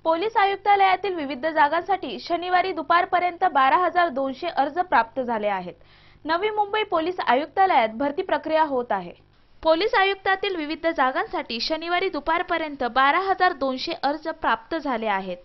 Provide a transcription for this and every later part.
Police आयुक्तालयातील विविध जागांसाठी शनिवारी दुपारपर्यंत 12,200 अर्ज प्राप्त झाले आहेत। नवी मुंबई पोलीस आयुक्तालयात भरती प्रक्रिया होत आहे। पोलीस आयुक्तातील विविध जागांसाठी शनिवारी दुपारपर्यंत 12,200 अर्ज प्राप्त झाले आहेत।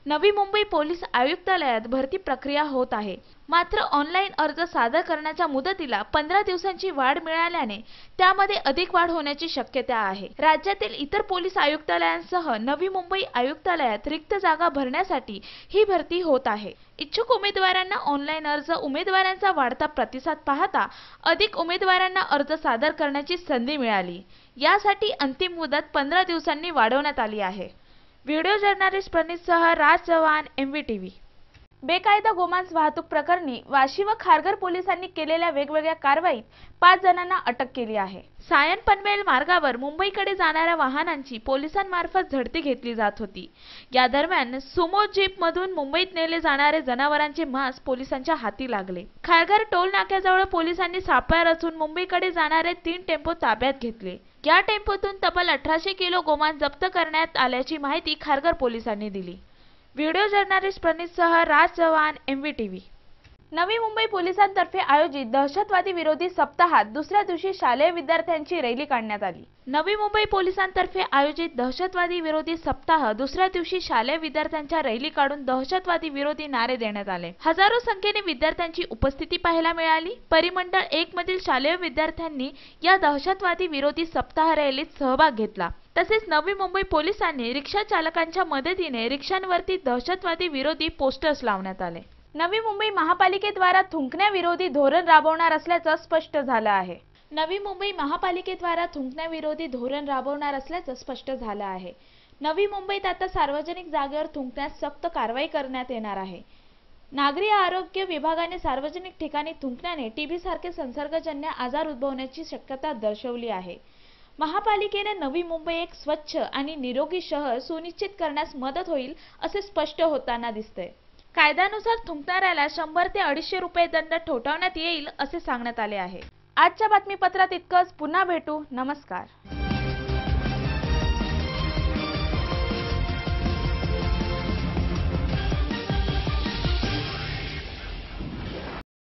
नवी मुंबई पोलीस आयुक्तालयात भरती प्रक्रिया होत आहे। मात्र ऑनलाईन अर्ज सादर करण्याच्या मुदतीला 15 दिवसांची वाढ मिळाल्याने त्यामध्ये अधिक वाढ होण्याची शक्यता आहे। राज्यातील इतर पोलीस आयुक्तालयांसह नवी मुंबई आयुक्तालयात रिक्त जागा भरण्यासाठी ही भरती होत आहे। इच्छुक उमेदवारांना ऑनलाईन अर्ज उमेदवारांचा वाढता प्रतिसाद पाहता अधिक उमेदवारांना अर्ज सादर करण्याची संधी मिळाली। यासाठी अंतिम मुदत 15 दिवसांनी वाढवण्यात आली आहे। व्हिडिओ जर्नलिस्ट प्रणितसह राज चव्हाण, MVTV। बेकायदा गोमांस वाहतूक प्रकरणी वाशी व खारघर पोलिसांनी केलेल्या वेगवेगळ्या कारवाईत 5 जणांना अटक केली आहे। सायन पनवेल मार्गावर मुंबईकडे जाणाऱ्या वाहनांची पोलिसांमार्फत झडती घेतली जात होती। या दरम्यान सुमो जीप मधून मुंबईत नेले जाणारे जनावरांचे मांस पोलिसांच्या हाती लागले। खारघर टोल नाक्याजवळ पोलिसांनी सापळा रचून मुंबईकडे जाणारे 3 टेम्पो ताब्यात घेतले। या टेम्पोतून तब्बल 1800 किलो गोमांस जप्त करण्यात आल्याची माहिती खारघर पोलिसांनी दिली। व्हिडिओ जर्नलिस्ट प्रणितसह राज चव्हाण, MVTV। नवी मुंबई पोलिसांतर्फे आयोजित दहशतवादी विरोधी सप्ताहात दुसऱ्या दिवशी शालेय विद्यार्थ्यांची रॅली काढण्यात आली। नवी मुंबई पोलिसांतर्फे आयोजित दहशतवादी विरोधी सप्ताह दुसऱ्या दिवशी शालेय विद्यार्थ्यांच्या रॅली काढून दहशतवादी विरोधी नारे देण्यात आले। हजारो संख्येने विद्यार्थ्यांची उपस्थिती पाहायला मिळाली। परिमंडळ 1 मधील शालेय विद्यार्थ्यांनी या दहशतवादी विरोधी सप्ताह रॅलीत सहभाग घेतला। तसेच नवी मुंबई पोलिसांनी रिक्षा चालकांच्या मदतीने रिक्षांवरती दहशतवादी विरोधी पोस्टर्स लावण्यात आले। नवी मुंबई महापालिकेद्वारा थुंकण्याविरोधी धोरण राबवणार असल्याचं स्पष्ट झालं आहे। नवी मुंबई महापालिकेद्वारा थुंकण्याविरोधी धोरण राबवणार असल्याचं स्पष्ट झालं आहे। नवी मुंबईत आता सार्वजनिक जागेवर थुंकण्यास सक्त कारवाई करण्यात येणार आहे। नागरी आरोग्य विभागाने सार्वजनिक ठिकाणी थुंकण्याने TB सारखे संसर्गजन्य आजार उद्भवण्याची शक्यता दर्शवली आहे। महापालिकेने नवी मुंबई एक स्वच्छ आणि निरोगी शहर सुनिश्चित करण्यास मदत होईल असे स्पष्ट होताना दिसतंय। कायद्यानुसार थुंकणाऱ्याला 100 ते 250 रुपये दंड ठोठावण्यात येईल असे सांगण्यात आले आहे। आजच्या बातमीपत्रात इतकंच। पुन्हा भेटू। नमस्कार।